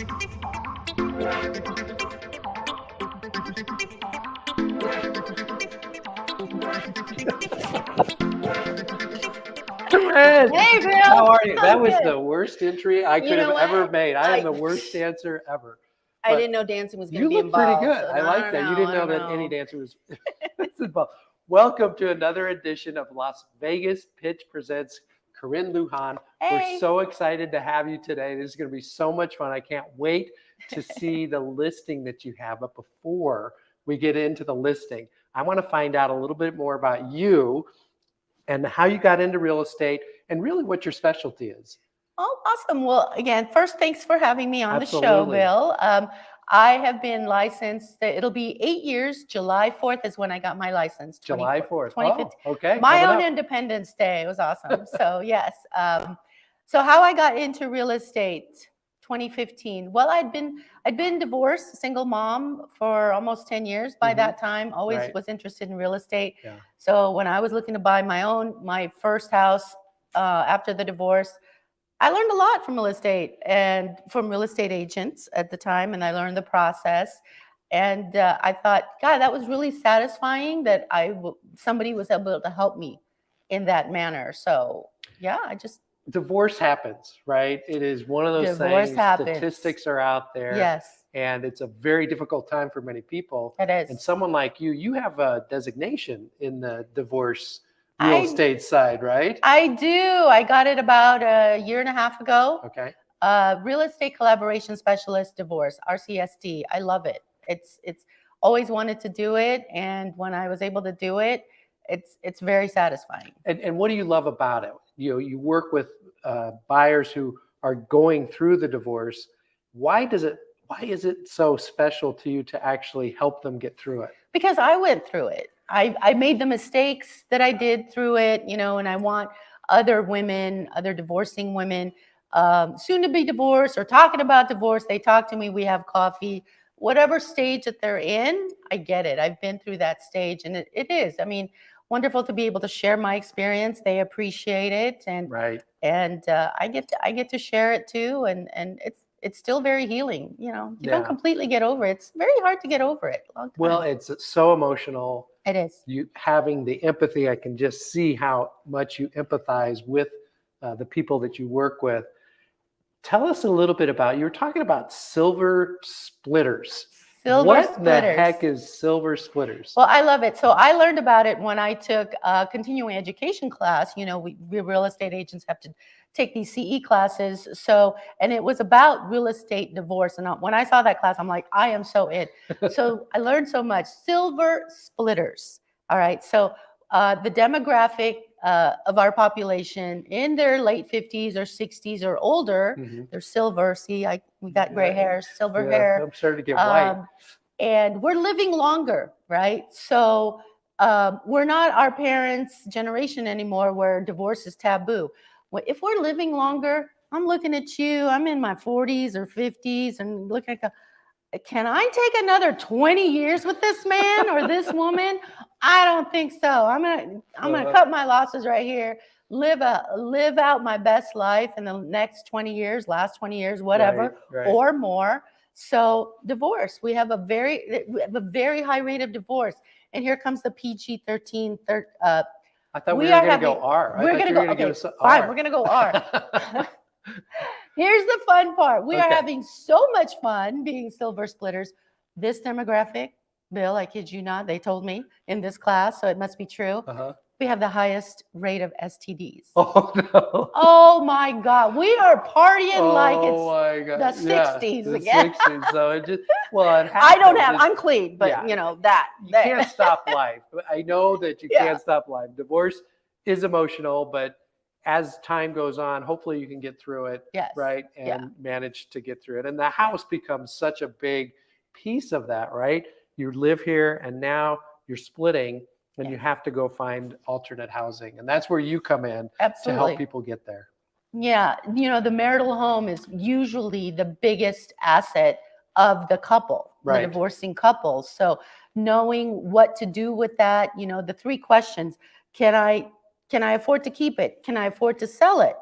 Corinne, Hey, Bill. how are you? I'm That was good. the worst entry I could know have what? ever made. I am the I- worst dancer ever. I But didn't know dancing was going to you be look involved. pretty good. So I like that. You didn't know that any dancer was involved. Welcome to another edition of Las Vegas Pitch Presents Corin Lujan. Hey. We're so excited to have you today. This is going to be so much fun. I can't wait to see the listing that you have. But before we get into the listing, I want to find out a little bit more about you and how you got into real estate and really what your specialty is. Oh, awesome. Well, again, first, thanks for having me on the show, Absolutely. Bill. I have been licensed. It'll be 8 years. July 4th is when I got my license. July 4th. 2015. Oh, okay. My coming own up. Independence Day. It was awesome. So, yes. So how I got into real estate, 2015. Well, I'd been divorced, single mom for almost 10 years by that time. Always Right. was interested in real estate. Yeah. So when I was looking to buy my first house after the divorce, I learned a lot from real estate and from real estate agents at the time, and I learned the process. And I thought, God, that was really satisfying that somebody was able to help me in that manner. So yeah, Divorce happens, right? It is one of those Divorce things. happens. Statistics are out there. Yes, And it's a very difficult time for many people. it is. And someone like you have a designation in the divorce real estate side, right? I do. I got it about a year and a half ago. Okay. Real estate collaboration specialist divorce, RCSD. I love it. It's always wanted to do it, and when I was able to do it, it's very satisfying. And what do you love about it? You work with buyers who are going through the divorce. Why is it so special to you to actually help them get through it? Because I went through it. I made the mistakes that I did through it, and I want other women, other divorcing women, soon to be divorced or talking about divorce. They talk to me, we have coffee, whatever stage that they're in, I get it. I've been through that stage, and it is. I mean, wonderful to be able to share my experience. They appreciate it, and right. And I get to share it too, and it's still very healing. You don't completely get over it. It's very hard to get over it. Long time. Well, it's so emotional. It is. You having the empathy, I can just see how much you empathize with the people that you work with. Tell us a little bit about, you were talking about silver splitters. What the heck is silver splitters? Well, I love it. So I learned about it when I took a continuing education class. We real estate agents have to take these CE classes. And it was about real estate divorce. And when I saw that class, I'm like, I am so in. So I learned so much. Silver splitters. All right. So the demographic of our population in their late 50s or 60s or older, they're silver. See, we got gray hair, silver hair. I'm starting to get white. And we're living longer, right? So we're not our parents' generation anymore where divorce is taboo. If we're living longer, I'm looking at you, I'm in my 40s or 50s and looking at, can I take another 20 years with this man or this woman? I don't think so. I'm gonna cut my losses right here, live out my best life in the next 20 years, last 20 years, whatever, right. or more. So divorce, we have a very high rate of divorce. And here comes the PG-13. I thought we were going to go R. We're going to go, okay, fine, we're going to go R. Here's the fun part. We are having so much fun being silver splitters. This demographic, Bill, I kid you not, they told me in this class, so it must be true. We have the highest rate of STDs. Oh, no. Oh, my God. We are partying like it's the 60s the again. 60s. So it just, well, it I don't have, I'm clean, but that. You can't stop life. I know that you can't stop life. Divorce is emotional, but as time goes on, hopefully you can get through it, right? And manage to get through it. And the house becomes such a big piece of that, right? You live here and now you're splitting. And you have to go find alternate housing. And that's where you come in to help people get there. Yeah. The marital home is usually the biggest asset of the couple, the divorcing couple. So knowing what to do with that, the three questions, can I afford to keep it? Can I afford to sell it?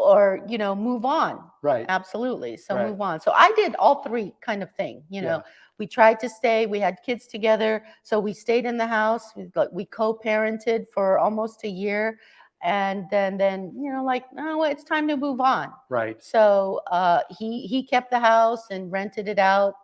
or, you know, move on. Right. Absolutely. So Right. move on. So I did all three kind of thing, you know. We tried to stay, we had kids together. So we stayed in the house. We co-parented for almost a year. And then, you know, like, oh, it's time to move on. Right. So he kept the house and rented it out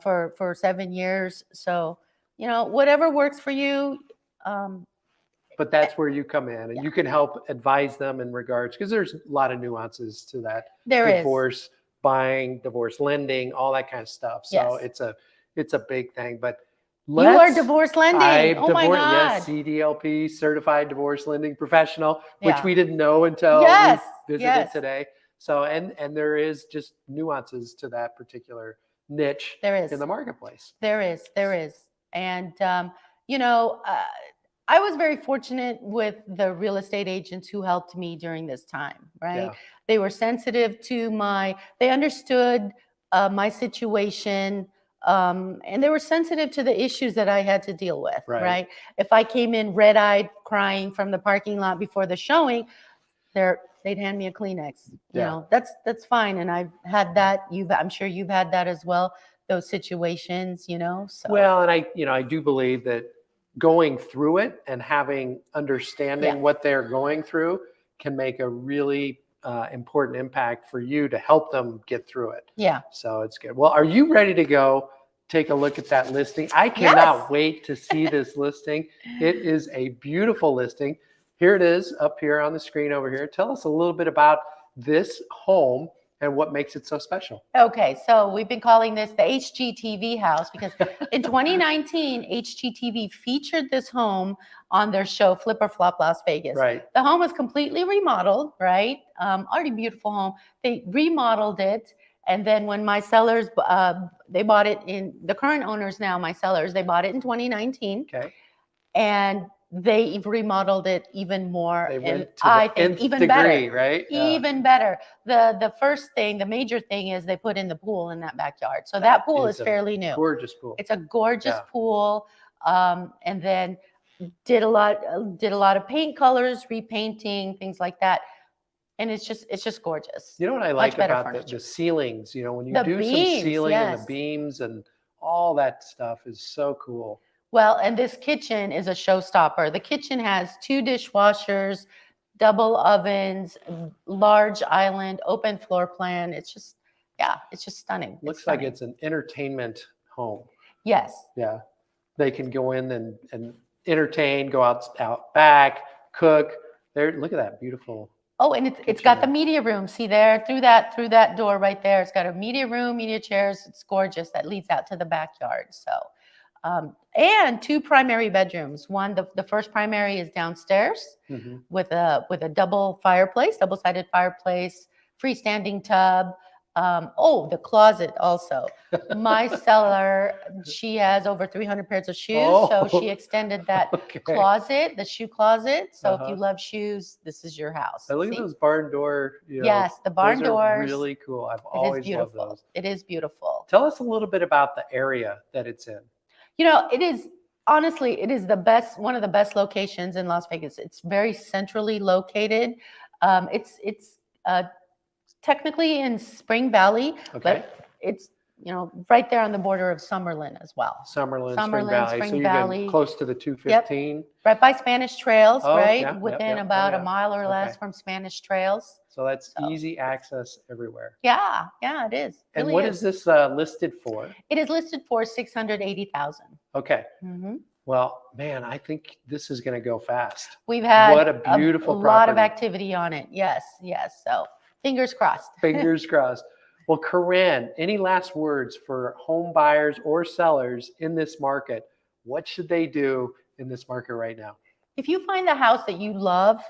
for 7 years. So, you know, whatever works for you. But that's where you come in, and you can help advise them in regards, because there's a lot of nuances to that. There is. Divorce, buying, divorce lending, all that kind of stuff. So it's a big thing. But you are divorce lending. Oh my God. Yes, CDLP, certified divorce lending professional, which we didn't know until we visited today. So and there is just nuances to that particular niche in the marketplace. There is. And you know, I was very fortunate with the real estate agents who helped me during this time, right? Yeah. They were sensitive to they understood my situation, and they were sensitive to the issues that I had to deal with, right? If I came in red-eyed crying from the parking lot before the showing, they'd hand me a Kleenex. You know, that's fine. And I've had that. I'm sure you've had that as well, those situations, you know? So. Well, and I do believe that going through it and understanding what they're going through can make a really important impact for you to help them get through it. Yeah. So it's good. Well, are you ready to go take a look at that listing? I cannot wait to see this listing. It is a beautiful listing. Here it is up here on the screen over here. Tell us a little bit about this home and what makes it so special. Okay, so we've been calling this the HGTV house because in 2019, HGTV featured this home on their show Flip or Flop Las Vegas. Right. The home was completely remodeled, right? Already beautiful home. They remodeled it, and then when my sellers, they bought it the current owners now, my sellers, they bought it in 2019. Okay. And they remodeled it even more. They went to I the think nth even degree, better, right? Even better. The first thing, the major thing is they put in the pool in that backyard. So that pool is fairly new. Gorgeous pool. It's a gorgeous pool. And then did a lot of paint colors, repainting, things like that. And it's just gorgeous. You know what I like about the ceilings, you know, when you do some ceiling and the beams and all that stuff is so cool. Well, and this kitchen is a showstopper. The kitchen has 2 dishwashers, double ovens, large island, open floor plan. It's just stunning. Looks like it's an entertainment home. Yes. Yeah. They can go in and entertain, go out back, cook. Look at that beautiful. Oh, and it's got the media room. See there through that door right there. It's got a media room, media chairs. It's gorgeous. That leads out to the backyard. So. And 2 primary bedrooms. One, the first primary is downstairs with a double-sided fireplace, freestanding tub. The closet also. My seller, she has over 300 pairs of shoes, so she extended that closet, the shoe closet. So if you love shoes, this is your house. I look at those barn door. Yes, the barn doors. Really cool. I've always loved those. It is beautiful. Tell us a little bit about the area that it's in. You know, it is one of the best locations in Las Vegas. It's very centrally located. It's technically in Spring Valley, but it's, you know, right there on the border of Summerlin as well. Summerlin, Spring Valley. So you're close to the 215. Yep. Right by Spanish Trails, right? Within about a mile or less from Spanish Trails. So that's easy access everywhere. Yeah, it is. And what is this listed for? It is listed for $680,000. Okay. Well, man, I think this is going to go fast. We've had what a beautiful property. Lot of activity on it. Yes. So fingers crossed. Fingers crossed. Well, Corin, any last words for home buyers or sellers in this market? What should they do in this market right now? If you find the house that you love,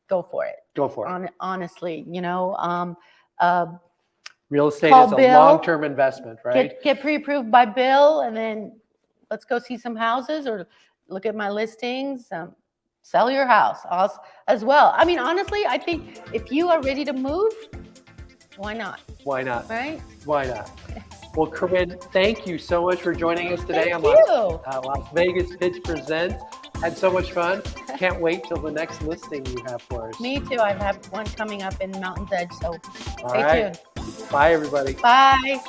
go for it. Go for it. Honestly, you know, real estate is a long-term investment, right? Get pre-approved by Bill, and then let's go see some houses or look at my listings. Sell your house as well. I mean, honestly, I think if you are ready to move, why not? Why not? Right? Why not? Well, Corin, thank you so much for joining us today on Thank you. Las Vegas Pitch Presents. Had so much fun. can't wait till the next listing you have for us. Me too. I have one coming up in Mountain's Edge, so All stay right. tuned. Bye, everybody. Bye.